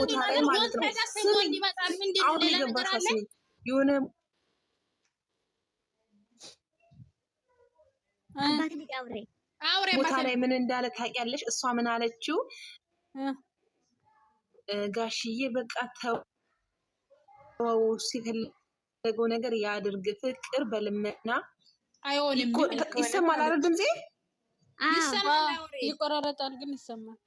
ቦታ ላይ ማለት ነው አሁን የገባሽ አስሚ የሆነ ቦታ ላይ ምን እንዳለ ታውቂያለሽ? እሷ ምን አለችው? ጋሽዬ በቃ ተው ሲፈልገው ነገር ያድርግ፣ ፍቅር በልመና አይሆንም። ይሰማል አይደል? ድምጼ ይሰማል፣ ይቆራረጣል ግን ይሰማል።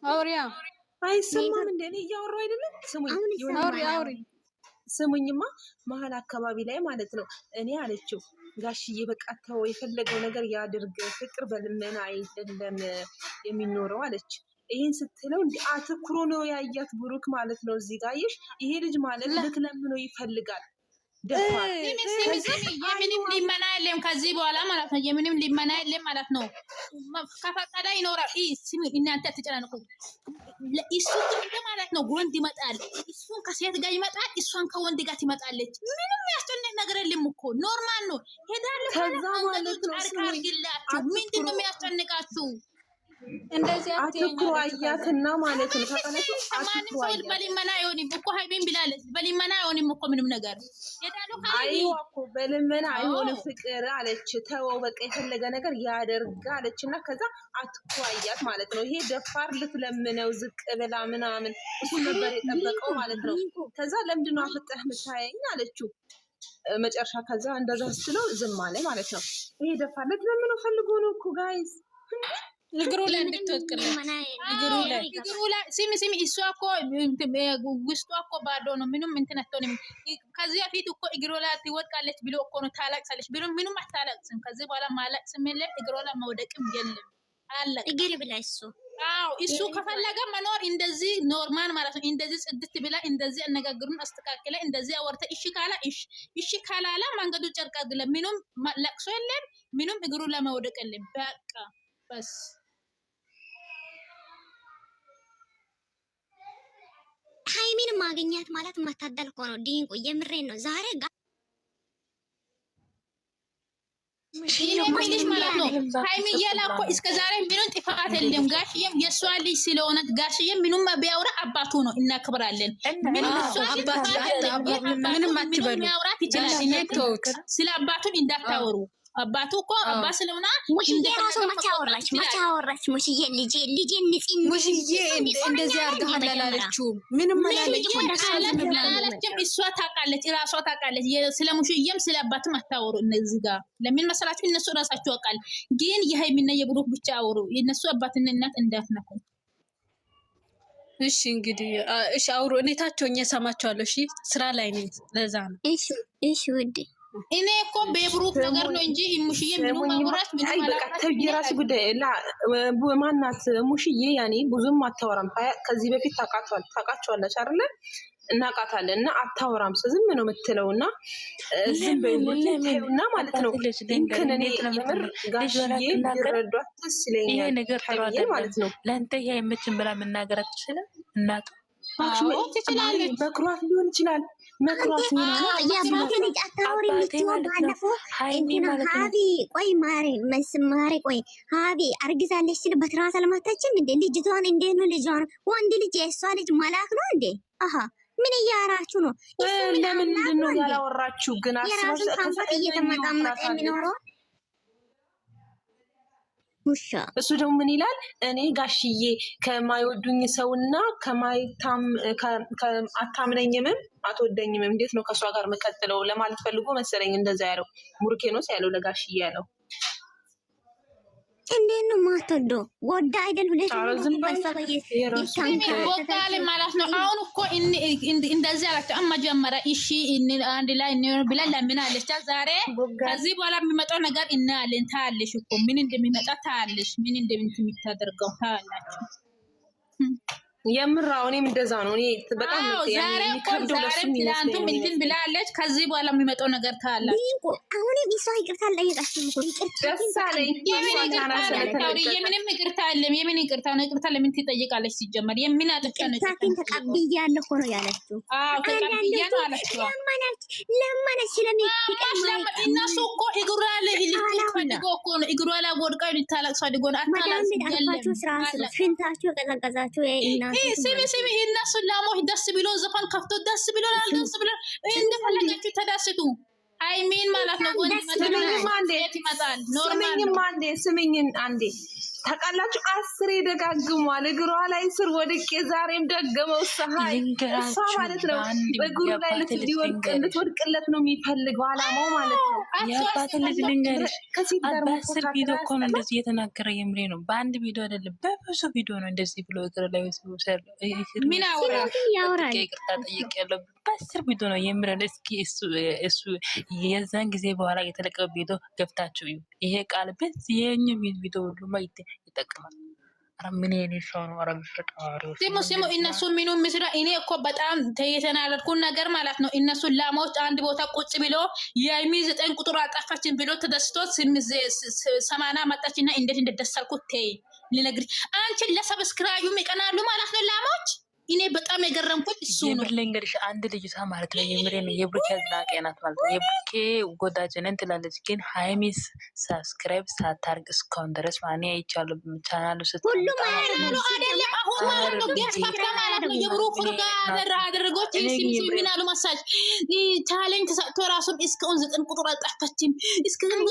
አውሪያ አይሰማም እንዴ? እኔ እያወራሁ አይደለም? አውሪ ስሙኝማ፣ መሀል አካባቢ ላይ ማለት ነው እኔ አለችው ጋሽዬ በቃ ተው የፈለገው ነገር ያድርግ፣ ፍቅር በልመና አይደለም የሚኖረው አለች። ይሄን ስትለው እንዴ አትኩሮ ነው ያያት ብሩክ ማለት ነው። እዚህ ጋር ይሄ ልጅ ማለት ልትለምነው ይፈልጋል። የምንም ሊመና የለም ከዚህ በኋላ ማለት ነው። የምንም ሊመና የለም ማለት ነው። ከፈቀደ ይኖራል። እናንተ አትጨናነቁ። እሱ ማለት ነው ወንድ ይመጣል፣ እሱን ከሴት ጋር ይመጣል፣ እሷን ከወንድ ጋር ትመጣለች። ምንም ያስጨንቅ ነገር የለም እኮ ኖርማል ነው። ሄዳለሁ ከዛ ማለት ነው አርጋርግላችሁ ምንድን ነው የሚያስጨንቃችሁ? እንደዚህ አትኩሮ አያትና ማለት ነው። ተቀነቱ አትኩሮ አያት በሊመና አይሆንም እኮ ሃይቤን ብላለች። በሊመና አይሆንም እኮ ምንም ነገር አይዋ እኮ በልመና አይሆንም ፍቅር አለች። ተወው በቃ የፈለገ ነገር ያደርግ አለችና ከዛ አትኩሮ አያት ማለት ነው። ይሄ ደፋር ልትለምነው ዝቅ ብላ ምናምን እሱ ነበር የጠበቀው ማለት ነው። ከዛ ለምንድነው አፍጠህ የምታየኝ አለችው መጨረሻ። ከዛ እንደዛ ስትለው ዝም አለ ማለት ነው። ይሄ ደፋር ልትለምነው ፈልጎ ነው እኮ ጋይስ እግሩ ላይ እንድትወጥቅልኝ እግሩ ላይ ሲሚ እሷ እኮ ውስጧ እኮ ባዶ ነው። ምንም እንትን አትሆንም። ከዚህ በፊት እኮ እግሩ ላይ ትወድቃለች ብሎ እኮ ነው ታላቅሳለች ብሎ ምንም አታላቅስም። ከዚህ በኋላ ማላቅስም የለም፣ እግሩ ላይ መውደቅም የለም። አለቀ እግር ብላ እሱ ከፈለገ መኖር እንደዚህ ኖርማል ማለት ነው። እንደዚህ ጽድት ብላ እንደዚህ አነጋግሩን አስተካክለ እንደዚህ አወርተ እሺ ካላላ መንገዱ ጨርቃ ግለ ምንም ለቅሶ የለም፣ ምንም እግሩ ላይ መውደቅ የለም። በቃ በስ ሃይሚን ማግኘት ማለት መታደል እኮ ነው። ዲንቆ የምሬን ነው። ዛሬ ምንሽ ማለት ነው። ሃይሚ እያላኮ እስከ ዛሬ ምንም ጥፋት የለም። ጋሽዬም የእሷ ልጅ ስለሆነ ጋሽዬም ምንም ቢያወራ አባቱ ነው፣ እናክብራለን። ምንም አትበሉ። ያውራት ይችላል። ስለ አባቱን እንዳታወሩ። አባቱ እኮ አባ ስለሆነ ሙሽዬ ራሱ መቻ አወራች ሙሽዬ ልጄ ሙሽዬ እንደዚህ አድርገሃል አላለችውም። ምንም አላለችም። እሷ ታውቃለች፣ ራሷ ታውቃለች። ስለ ሙሽዬም ስለ አባትም አታወሩ። እነዚህ ጋር ለምን መሰላችሁ? እነሱ ራሳቸው ያውቃል። ግን የሃይሚና የብሩክ ብቻ አወሩ። የእነሱ አባትና እናት እንዳትነኩ እሺ። እንግዲህ እሺ አውሩ። እኔ ታቸውኝ ሰማቸዋለሁ። እሺ ስራ ላይ ነኝ፣ ለዛ ነው። እሺ ውዴ እኔ እኮ በብሩክ ነገር ነው እንጂ ሙሽዬ ምንም ማውራት ምንም አላውቅም። የራስ ጉዳይ ማናት ሙሽዬ ያኔ ብዙም አታወራም። ከዚህ በፊት ታውቃቸዋለች አይደለ? እናውቃታለን እና አታወራም። ዝም ነው የምትለውና ዝም በይሉና ማለት ነው። እንከን እኔ የምር ጋሽዬ ይረዷት ደስ ይለኛል ማለት ነው። ለአንተ ይሄ የምችን ብላ መናገር አትችልም እናቱ ትችላለች። በኩራት ሊሆን ይችላል መክሯት የአባቴን ልጅ አታወሪ የምትሆን ባለፈው ሀቢ ቆይ ማሬ ቆይ ሀቢ አርግዛለች ስል በትራስ አልመታችም እንዴ? ልጅቷን እንዴት ነው ልጇን? ወንድ ልጅ የእሷ ልጅ መላክ ነው እንዴ? አሀ ምን እያወራችሁ ነው? ለምንድን ነው ያላወራችሁ ግን? የራሱን ካንፈት እየተመጣመጠ የሚኖረው እሱ ደግሞ ምን ይላል? እኔ ጋሽዬ ከማይወዱኝ ሰውና አታምነኝምም አትወደኝምም እንዴት ነው ከእሷ ጋር መቀጥለው ለማለት ፈልጎ መሰለኝ እንደዛ ያለው ሙርኬኖስ ያለው ለጋሽዬ ያለው። እንዴት ነው ማትወደው? ወዳ አይደል? ሁለት ወዳለ ማለት ነው። አሁን እኮ እንደዚህ አላቸው። መጀመሪያ እሺ አንድ ላይ ብላ ለምን አለች። ዛሬ ከዚህ በኋላ የሚመጣው ነገር እናያለን። ታያለሽ እኮ ምን እንደሚመጣ ታያለሽ። ምን እንደምታደርገው ታያላችሁ። የምራው እኔም እንደዛ ነው። እኔ በጣም ዛሬ ትላንቱም እንትን ብላለች። ከዚህ በኋላ የሚመጣው ነገር ታያላችሁ። አሁንም እሷ ይቅርታ አልጠየቀችም እኮ የምንም ይቅርታ የለም። የምን ይቅርታ ነው? ይቅርታ ለምን ትጠይቃለች? ሲጀመር የምን አጥፍታ ነው? ተቀብያለሁ እኮ ነው ያለችው። ተቀብያ ነው አለችው። ለማነች እነሱ እኮ እግሯ ላይ ፈልጎ እኮ ነው እግሯ ላይ ወድቃ ልታለቅስ ፈልጎ ነው። አታላቅሱ ሽንታችሁ ቀዘቀዛችሁ ስሚ እነሱን ላሞች ደስ ብሎ ዘፈን ከፍቶ ደስ ብሎናል። ደስ ብሎ እንደፈለጋችሁ ተደስቱ። አይሚን ማለት ነው። ይመጣል ኖርማል። ስምኝን አንዴ ታውቃላችሁ፣ 10 ደጋግሟል። እግሯ ላይ ስር ወድቄ ዛሬም ደገመው። ፀሐይ እሷ ማለት ነው እግሩ ላይ ልትወድቅለት ነው የሚፈልገው አላማው ማለት ነው። የአባት ልጅ ልንገርሽ፣ በ10 ቪዲዮ እኮ ነው እንደዚህ እየተናገረ የምሬ ነው። በአንድ ቪዲዮ አይደለም በብዙ ቪዲዮ ነው እንደዚህ ብሎ እግር ላይ ምን ያወራል። ይቅርታ ጠይቄያለሁ። በ10 ቪዲዮ ነው የምሬ። እስኪ እሱ የዛን ጊዜ በኋላ የተለቀቀ ቪዲዮ ገብታችሁ እዩ። ይሄ ቃል በዚህ የኛ ቪዲዮ ሁሉ ማይት ይጠቅማል። ምን ሰው ነው? ሲሙ እነሱ ምኑ ምስራ እኔ እኮ በጣም የተናደድኩት ነገር ማለት ነው። እነሱ ላሞች አንድ ቦታ ቁጭ ብሎ የሚ 9 ቁጥር አጣፋችን ብሎ ተደስቶ 80 መጣችና እንዴት እንደደሰልኩት ተይ ልነግርሽ። አንቺ ለሰብስክራይብ ይቀናሉ ማለት ነው ላሞች። እኔ በጣም የገረምኩት እሱ ነው። የምር ልንገርሽ፣ አንድ ልጅቷ ማለት ነው የምሬ ነው የብሩኬ አዝናቂ ናት ማለት ነው። የብሩኬ ጎዳጅ ነን ትላለች፣ ግን ሃይሚስ ሰብስክራይብ ሳታርግ እስካሁን ድረስ ማን አይቻሉ ቻናሉ ሁሉም አይደለም። አሁን ማለት ነው ገፍታ ማለት ነው የብሩክ ፍርጋ አደረጎች ሲሚናሉ ማሳጅ ቻሌንጅ ተሰጥቶ ራሱን እስካሁን 9 ቁጥር አጣፋችም። እስካሁን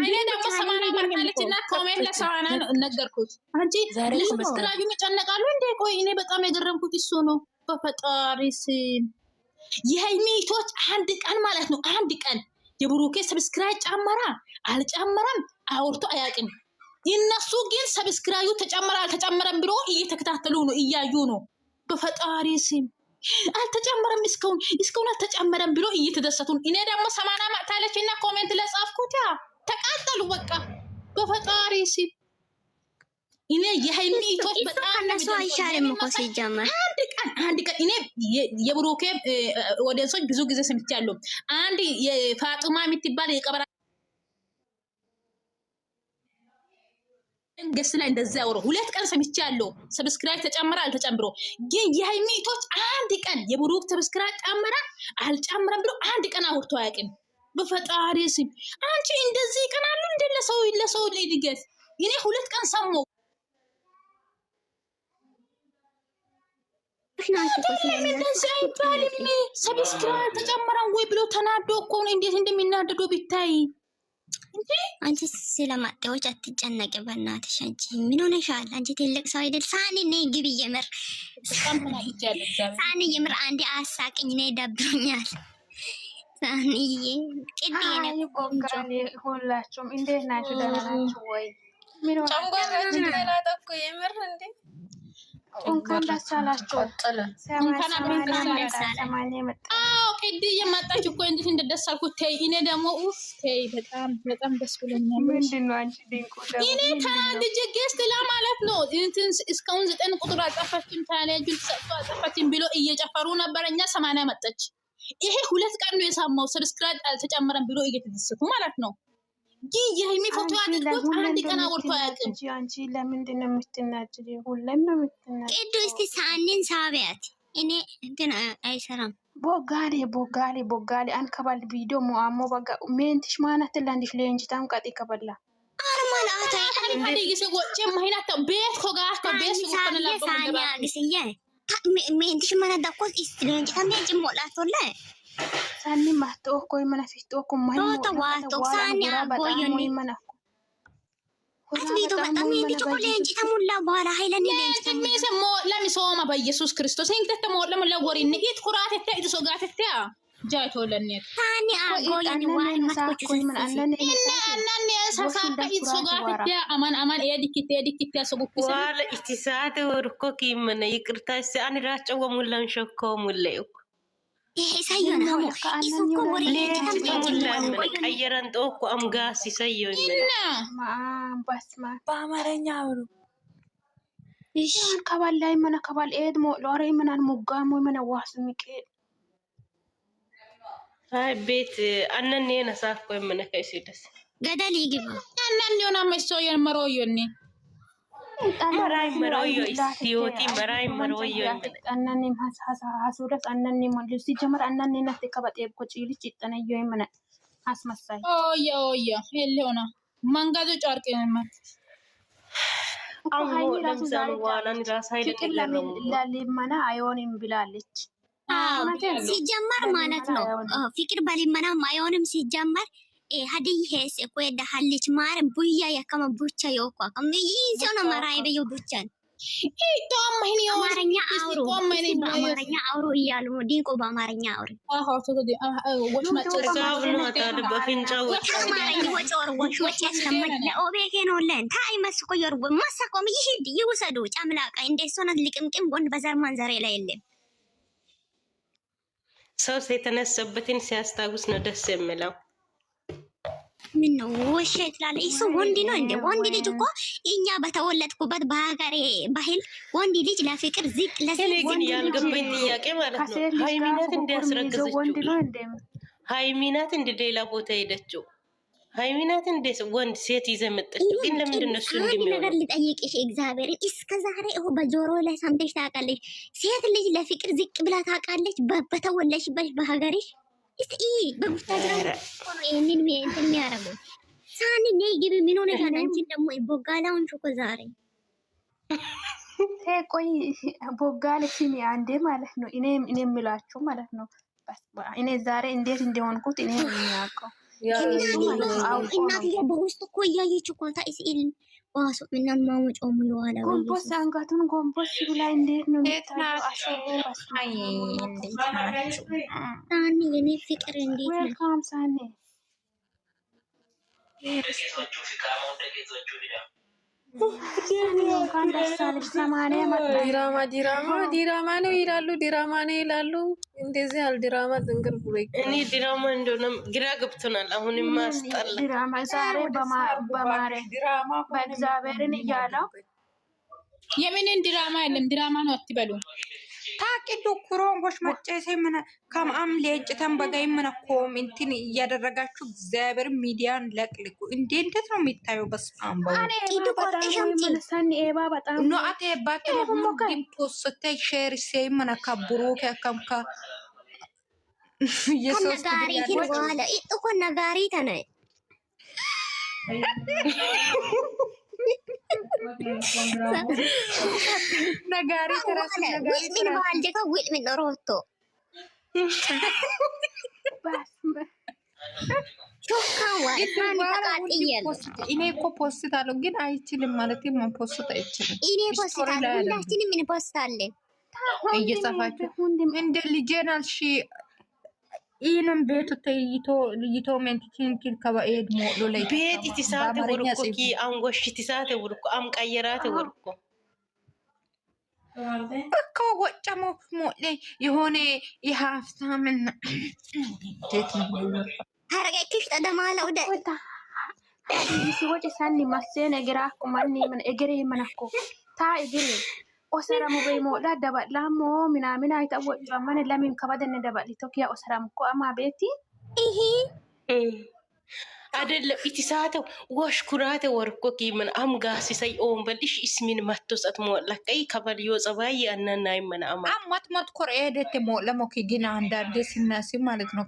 እኔ ደግሞ 80 ማርካለችና ኮሜንት ለሰዋና ነገርኩት። አንቺ ለሰብስክራይብ ይጨነቃሉ እንዴ? ቆይ እኔ በጣም የገረምኩት እሱ ነው። በፈጣሪ ስም የሃይሚቶች አንድ ቀን ማለት ነው አንድ ቀን የብሩኬ ሰብስክራይብ ጨመራ አልጨመረም አውርቶ አያውቅም። እነሱ ግን ሰብስክራይቡ ተጨመራ አልተጨመረም ብሎ እየተከታተሉ ነው እያዩ ነው። በፈጣሪ ስም አልተጨመረም እስካሁን አልተጨመረም ብሎ እየተደሰቱ። እኔ ደግሞ 80 ማታለችና ኮሜንት ለጻፍኩት ተቃጠሉ በቃ በፈጣሪ ስም። እኔ የሃይሚቶች በጣም እነሱ አይሻልም እኮ ሲጀመር አንድ ቀን እኔ የብሩኬ ወደንሶች ብዙ ጊዜ ሰምቻለሁ። አንድ የፋጡማ የምትባል የቀበራ ገስ ላይ እንደዛ አውሮ 2 ቀን ሰምቻለሁ። ሰብስክራይብ ተጨመረ አልተጨምሮ። ግን የሃይሚቶች አንድ ቀን የብሩክ ሰብስክራይብ ጨመረ አልጨመረም ብሎ አንድ ቀን አውርቶ አያውቅም። በፈጣሪ ስም አንቺ እንደዚህ ቀናሉ እንደ ለሰው ላይ ድገት። እኔ 2 ቀን ሰማሁ። እንደዚህ አይባልም። ሰብስክራይብ ተጨመረን ወይ ብሎ ተናዶ እኮ ነው። እንዴት እንደሚናደዱ ቢታይ። አንቺ ስለማጤዎች አትጨነቂ በእናትሽ። አንቺ ምን ሆነሻል? አንቺ ትልቅ ሰው አይደል? ሳኒ ነይ ግቢ። የምር ሳኒ የምር አንዴ አሳቅኝ ነይ ደብሮኛል። ሳኒዬ ሁላችሁም እንዴት ናችሁ? ደህና ናችሁ ወይ? ጨንጓራችን ተላጠኩ የምር እንዴ እንኳን ደስ አላችሁ። ቅድ የመጣች እኮ እንዴት እንደደሳልኩት ተይ። እኔ ደግሞ ተይ በጣም ደስ ብሎኛል። ምንድነው አንቺ ድንቁ ደግሞ እኔ ታንጅ ጌስት ለማለት ነው እስካሁን 9 ቁጥር አጠፋችን ታለጁን ተሰጥቶ አጠፋችን ብሎ እየጨፈሩ ነበረኛ 80 መጣች። ይሄ 2 ቀን ነው የሳማው። ሰብስክራይብ አልተጨመረም ብሎ እየተደሰቱ ማለት ነው። ግን የሃይሚ ፎቶ አድርጎት አንድ ቀን አውርቶ አያውቅም። አንቺ ለምንድን ነው የምትናጭ? ሁሌም ነው የምትናጭ። ቅዱስ ሳኒን ሳቢያት እኔ እንትን አይሰራም። ቦጋሌ አንከባል ቪዲዮ ሞአሞ በጋ ሜንትሽ ማናት ለንዲሽ ለንጅታም ቀጥ ይከበላ አርማላታ እንዴ ወጭ ማይናታ ቤት ኮጋስ ቤት ኮነላ ሳኒያ ግስየ ሜንትሽ ማናት ዳቆስ ለንጅታም እንጂ ሞላቶለ ሳኒ ማቶ ኮይ መናፊቶ ኮ ማይ ዋቶ ሳኒ አቦዩኒ አትቢቶ በጣም እንዲህ ቆሌ እንጂ ተሙላ በኋላ ኃይለን ይለኝ ተሚሰ ለሚሶማ በኢየሱስ ክርስቶስ እንግዲህ ተሞላ ለወሪን ኢት ኩራት ተይዱ ሶጋት ተያ ጃይቶ ለኔት ሳኒ አቦዩኒ ዋይ ማስኮች ምን አለን እናን ያሳሳታ ኢት ሶጋት ተያ አማን ኤዲክት ያሰቡኩ ዋለ ኢትሳተ ወርኮ ኪመነ ይቅርታስ አን ራጨው ሙላን ሸኮ ሙላዩ ይሄሳየና ይሱኮ ወሬ ቀየረን ጦኩ አምጋስ ይሰየው እና በስማ በአማርኛ አውሩ ከባል ላይ መነ ከባል ኤድ ሞ ሎሬ መናን ሙጋሞ መነ ዋስ ሚቀል አይ ቤት አነኔ ነሳፍ ቆይ መነ ከይሲደስ ገደል ይግባ አናን ዮና መሶ የመሮዮኒ መራይ መሮዮ ሲዮቲ መራይ መሮዮ አናን ሀሱረስ አናን ሞልሲ ጀመር አናን ነተ ከበጤ ኮጪልች ይጠነዮ መነ አስመሳይ ኦያ የለውና መንጋዞ ጫርቅ የማት አሞ ለምሳሌ ዋላን ራስ ኃይል ለሊመና አይሆንም ብላለች። ሲጀመር ማለት ነው ፍቅር በሊመናም አይሆንም ሲጀመር ሀዲይ ሄስ እኮ የደሃልች ማር ቡያ ያከመ ቡቻ የወኳ ከመይዘው ነው መራይ በየው ቡቻን አማርኛ አውሩ እያሉ ዲንቆ በአማርኛ አውሩ ይውሰዱ ጨምላቃ እንዴት ሆነት ልቅምቅም ጎን በዘር ማንዘሬ ላይ የለም። ሰው የተነሳበትን ሲያስታውስ ነው ደስ የሚለው። ምን ነው ወሸት ላለ እሱ ወንድ ነው እንዴ? ወንድ ልጅ እኮ እኛ በተወለድኩበት በሀገሬ ባህል ወንድ ልጅ ለፍቅር ዝቅ ለዚህ ግን ያልገባኝ ጥያቄ ማለት ነው ሃይሚናት እንዲያስረግዘችው ሃይሚናት እንደ ሌላ ቦታ ሄደችው ሃይሚናት እንደ ወንድ ሴት ይዘመጠችው ግን ለምንድን ነው እሱ እንደሚሆነው ነገር ልጠይቅሽ እግዚአብሔር እስከ ዛሬ በጆሮ ላይ ሰምተሽ ታውቃለሽ? ሴት ልጅ ለፍቅር ዝቅ ብላ ታውቃለች? በተወለድሽበት በሀገርሽ እስቲ በጉታጅራ ነው ይሄንን እንትን የሚያደርገው ሳኒ ነይ ግቢ ምን ሆነ ታናንቺ ደግሞ ቦጋላውን ሹኮ ዛሬ ቆይ ቦጋለ ሲሚ አንዴ ማለት ነው እኔ የምላችሁ ማለት ነው እኔ ዛሬ እንዴት እንደሆንኩት እኔ የሚያውቀው እናት በውስጥ እኮ እያየች እኮ ታይሲል ዋሱ ምናን ማሞጫው ሙሉዋላ ጎንቦስ አንጋቱን ጎንቦስ ብላ እንዴት ነው ሳኒ የኔ ፍቅር እንዴት ነው ወልካም ሳኒ ዲራማ ነው ይላሉ። ዲራማ ነው ይላሉ። እንደዚህ ያል ዲራማ ጥንቅር ብሎ እኔ ዲራማ እንደሆነ ግራ ገብቶናል። አሁንም ማስጠላ ዲራማ ዛሬ በማረ ዲራማ በእግዚአብሔርን እያለው የምንን ዲራማ የለም። ዲራማ ነው አትበሉ። ታቂዱ ኩሮንጎሽ መጨሴ ምን ከማም ለጭተን በጋይ ምን ኮሜንትን እያደረጋችሁ እግዚአብሔር ሚዲያን ለቅልቁ። እንዴት ነው የሚታየው? በስማም ሰኒ ኤባ በጣም ነው አቴባት ሙዲም ፖስተ ሼር ሴይ ምን ከብሩ ከከምካ ኢየሱስ ነጋሪት በኋላ እኮ ነጋሪት ነው ነጋሪ ተራስ ነጋሪ ምን ባልደ ከውል ምን ሮቶ እኔ እኮ ፖስት አለው ግን አይችልም ማለት ነው። ፖስት አይችልም። እኔ ፖስት አለው ሁላችንም ምን ፖስት አለ እየጻፋችሁ እንደ ልጄናል ሺ ኢንም ቤቱ ተይቶ ሜንቲችን ከበኤድ ሞሎ ላይ ቤት ኢትሳተ ወርኮ ኪ አንጎሽ ኢትሳተ ወርኮ አም ቀየራተ ወርኮ እኮ ወጨሞ ሞሌ የሆነ የሀፍታምና እንዴት ነው ሀረገክሽ ተደማለው ደ ሲወጭ ሳኒ ማሰነ ግራ ቁማኒ ምን እግሬ ምናኮ ታ እግሬ ኦሰራሙ በይሞዳ ደባላሞ ምናምን አይታወጭ ማን ለምን ከበደን ደባል ኢትዮጵያ ኦሰራሙ እኮ አማ ቤቲ ይሄ አይደለም ኢትሳተው ወሽኩራተ ወርኮ ኪምን አምጋሲ ሳይ ኦን በልሽ እስሚን ማቶሰት ሞላቀይ ከበልዮ ጸባይ አናናይ መናማ አማት ኮር ኤደት ሞለሞኪ ግን አንዳንዴ ሲናሲ ማለት ነው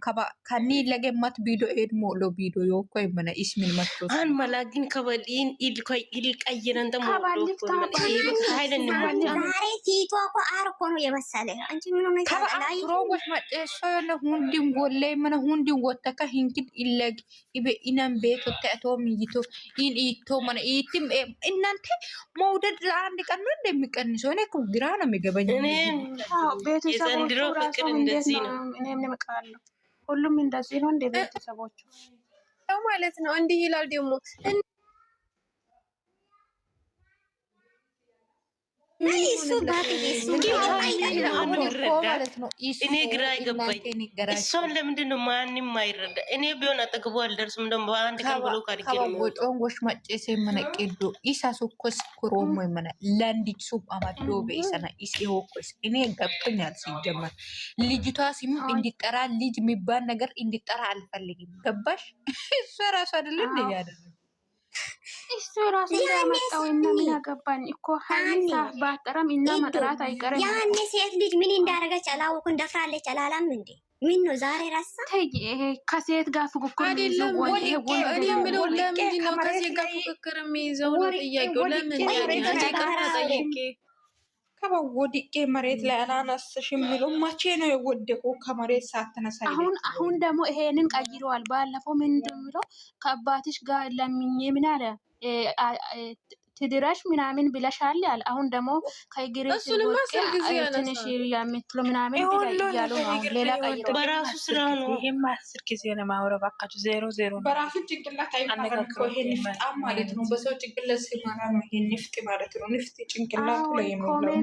ከኒ ለገማት ቢዶ ኤድ ሞሎ ቢዶ yoko ይመና እስሚን ማቶስ አን መላግን ከበሊን ኢልኮይ ኢልቀይረን ደሞ ሃይለን ነው ዛሬ ፊቷ እኮ አርኮ ነው የመሰለ አንቺ ምን ነው ታላላይ ሮጎሽ መጤሶ የለ ሁንዲን ጎሌ ምን ሁንዲን ወተከ ሂንኪድ ኢለግ ኢበ ኢናም ቤት ወጣቶ ሚይቶ ኢቶ ማነ ኢቲም እናንተ መውደድ ለአንድ ቀን ነው እንደሚቀንሰው እኔ እኮ ግራ ነው የሚገባኝ። እኔ የዘንድሮ ፍቅር እንደዚህ ነው። እኔም ነመቃለሁ ሁሉም እንደዚህ ነው እንደ ቤተሰቦቹ ማለት ነው። እንዲህ ይላል ደግሞ እኔ ግራ ይገባኝ። እሷን ለምንድን ነው ማንም አይረዳ? እኔ ቢሆን አጠገቡ አልደርስም። ደግሞ በአንድ ቀን ብሎ ከቦጮን ጎሽ መጨሴ መነቄዶ ኢሳ ሱኮስ ኩሮሞ መነ ለንዲች ሱብ አማዶ በኢሰና ኢሲ ሆኮስ እኔ ገብቶኛል። ሲጀመር ልጅቷ ሲሙ እንዲጠራ ልጅ የሚባል ነገር እንዲጠራ አልፈልግም። ገባሽ? እሷ ራሱ አይደለ እንደ ያደረገ እሱ ራሱ ያመጣው እና ምን አገባን እኮ ሀይሳ ባጠረም እና መጥራት አይቀርም። ያኔ ሴት ልጅ ምን እንዳደረገች አላወኩ። እንደፍራለች አላላም እንዴ? ምን ነው ዛሬ ራሳ ከሴት ጋር ፉክክር አይደለም። እኔ የምለው ለምንድን ነው ከሴት ጋር ፉክክር የሚይዘው ነው ጥያቄው። ለምን ጠይቄ ከወድቄ መሬት ላይ አላነስሽ የሚሉ መቼ ነው የወደቁ? ከመሬት ሳትነሳ አሁን ደግሞ ይሄንን ቀይረዋል። ባለፈው ምንድን የሚለው ከአባትሽ ጋር ለምኜ ምን አለ ትድረሽ ምናምን ብለሻል ያለ። አሁን ደግሞ ከእግሬሽ ትንሽ የምትለው ምናምን እያሉ ነው። ሌላ ቀይሮ በራሱ ስራ ነው። ይሄም 10 ጊዜ ነው ማውራ ባካችሁ። 0 በራሱ ጭንቅላት አይማረም እኮ ይሄ ንፍጥ ማለት ነው። በሰው ጭንቅላት ሲማራ ነው ይሄ ንፍጥ ማለት ነው። ንፍጥ ጭንቅላቱ ላይ የሚለው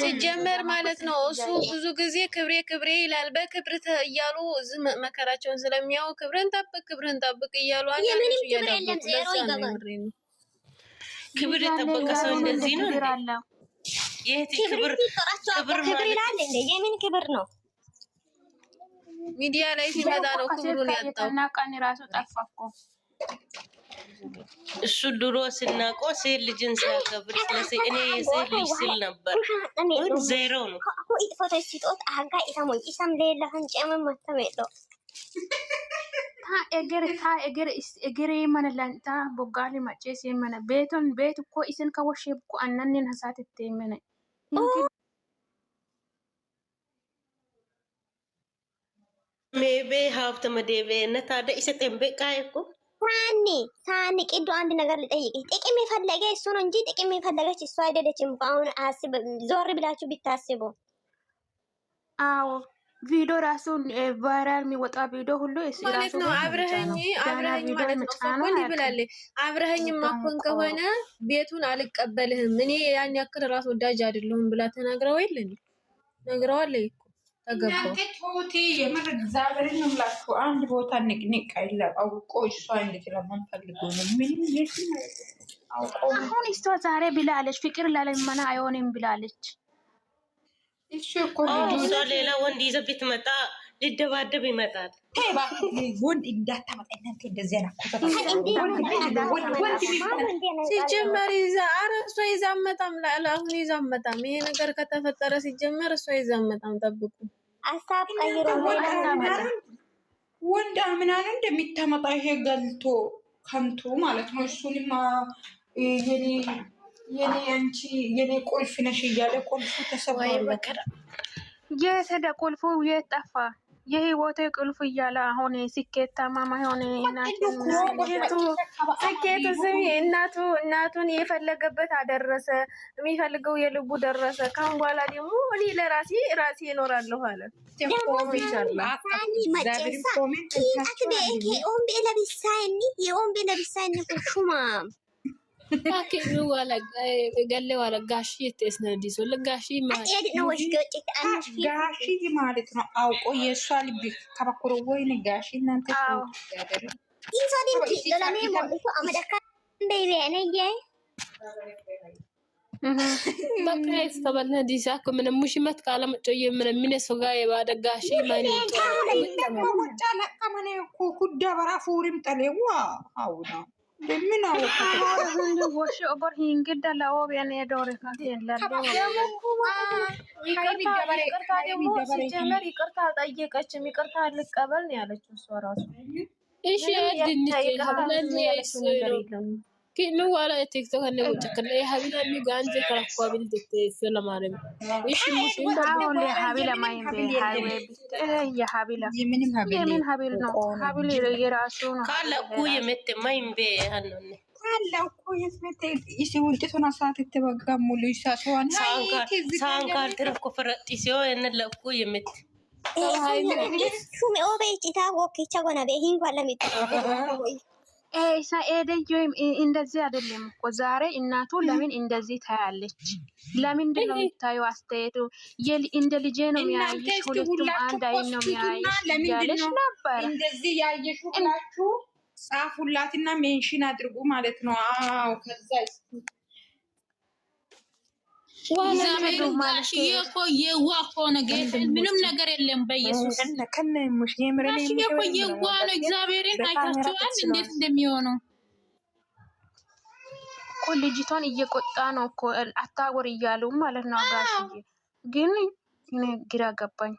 ሲጀመር ማለት ነው። እሱ ብዙ ጊዜ ክብሬ ክብሬ ይላል። በክብር እያሉ እዚህ መከራቸውን ስለሚያው ክብርን ጠብቅ እያሉ አንዳንዶች እያዳቡት ለዛ ነው። ክብር የጠበቀ ሰው እንደዚህ ነው። የት ክብር ይላል እንዴ? የምን ክብር ነው? ሚዲያ ላይ ሲመጣ ነው ክብሩን ያጣው። ቀን ራሱ ጠፋኮ። እሱ ድሮ ስናውቀው ሴት ልጅን ሲያከብር እኔ የሴት ልጅ ስል ነበር። ዜሮ ነው ኢጥፎቶ ሲጦት አጋ ኢታሞይ ኢሳም ሌላ ህንጨም ማተመጣ እግር የመነ ለንታ ቦጋሊ መጨስ የመነ ቤቱን ቤት እኮ ኢስን ከወሽ እኮ አናንን ሀሳት የመነ ሜቤ ሀብት መደቤ ነታደ ኢሰጤን በቃይ እኮ ሳኒ ቅዱ አንድ ነገር ልጠይቅሽ። ጥቅም የፈለገ እሱ ነው እንጂ ጥቅም የፈለገች እሱ አይደለችም። አሁን አስብ፣ ዞር ብላችሁ ቢታስቡ። አዎ ቪዲዮ ራሱ ቫይራል የሚወጣ ቪዲዮ ሁሉ ማለት ነው። አብረኸኝ ማለት ነው። ሰኮንድ ይብላል። አብረኸኝ ማኮን ከሆነ ቤቱን አልቀበልህም እኔ ያን ያክል ራስ ወዳጅ አይደለሁም ብላ ተናግረው የለን ነግረዋለች እኮ ተገባው። ቶቲ የምር እግዚአብሔር ነው ብላችሁ አንድ ቦታ ንቅንቅ አይደለም። አውቆ እሷ እንድትለምን ፈልጎ ነው። ምንም የት አውቆ አሁን እሷ ዛሬ ብላለች፣ ፍቅር ላለመና አይሆንም ብላለች። እሺ እኮ እሷ ሌላ ወንድ ይዘው ብትመጣ ሊደባደብ ይመጣል። ወንድ እንዳታመጣ እናንተ እንደዚህ ናችሁ። ሲጀመር ይዛ እሷ ይዛ መጣም ለአሁን ይዛ መጣም። ይሄ ነገር ከተፈጠረ ሲጀመር እሷ ይዛ መጣም። ጠብቁ አሳብ ቀይሮ ወንድ ምናምን እንደሚታመጣ ይሄ ገልቶ ከንቱ ማለት ነው። እሱንማ የኔ አንቺ የኔ ቁልፍ ነሽ እያለ ቁልፉ ተሰብሯል። የሰደ ቁልፉ የት ጠፋ? የህይወቴ ቁልፍ እያለ አሁን ስኬታማ ማይሆን ስኬቱ ስሚ እናቱን የፈለገበት አደረሰ። የሚፈልገው የልቡ ደረሰ። ካሁን በኋላ ደግሞ እኔ ለራሴ እኖራለሁ አለ። ገሌ ዋለ ጋሺ የተስነዲሶ ለጋሺ ማለት ነው። አውቆ የእሷ ልብ ከበኩሮ ወይን ጋሺ እናንተ በቃ እስከበለ ዲሳ ከምን ሙሽመት ካለ መጮየ ምን ሰጋ የባደ ጋሺ ማን ወጣ ለቀመኔ ኩዳ በራ ፉሪም ጠሌዋ አውና ምን አወጣ ወሽ ኦበር ሂንግዳ ለኦቢያን የዶር ይቅርታ ጠየቀችም። ይቅርታ ልቀበል ነው ያለችው እሷ ራሱ። እሺ كأنه ولا تيك توك أنه وجهك يا حبيبي أمي قانج كراكوا بنتك فيلا مارم إيش مش يقول يا حبيبي ما ينبه حبيبي يا حبيبي يمين حبيبي نو حبيبي يراسون قال أقوي مت ما ينبه هنوني قال أقوي مت يسوون تسونا ساعة تبغى موليسا سوان سانكار تركوا فرق تسيو إن الأقوي مت شو مي أو بيجي تاعو كي تاعونا بهين ولا مت ኢሳ ኤደጆ እንደዚህ አይደለም እኮ ዛሬ እናቱ ለምን እንደዚህ ታያለች? ለምንድን ነው የምታየው? አስተያየቱ እንደ ልጄ ነው የሚያይሽ፣ ሁለቱም አንድ አይን ነው የሚያይሽ ያለሽ ነበር። እንደዚህ ያየሽው ብላችሁ ጻፉላትና ሜንሽን አድርጉ ማለት ነው። አዎ ከዛ ምንም ነገር የለም። በኢየሱስ ከነሙሽ የምረኔ እኮ የዋህ ነው። እግዚአብሔርን አይታችኋል እንዴት እንደሚሆነው እኮ ልጅቷን እየቆጣ ነው እኮ አታወር እያሉ ማለት ነው። ጋሽዬ ግን እኔ ግራ ገባኝ።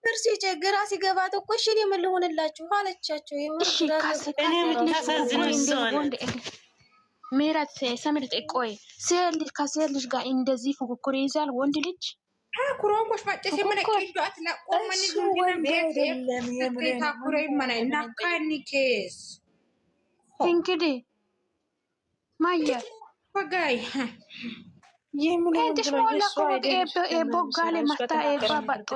እርሲ ጀግራ ሲገባት እኮ እሺ ምን ልሆንላችሁ አለቻቸው። ሜራት ሰምር ቆይ ሴል ከሴል ልጅ ጋር እንደዚህ ፉክክር ይዛል ወንድ ልጅ ኩሮንኮሽ ማጨስ የመነቀይቷት ለቆመን ይሁን ታኩሬ ማና ናካኒ ኬስ እንግዲህ ማየ ወጋይ የምን እንድሽ ሞላ ኮ ቦጋለ ማታ ኤባ ባጦ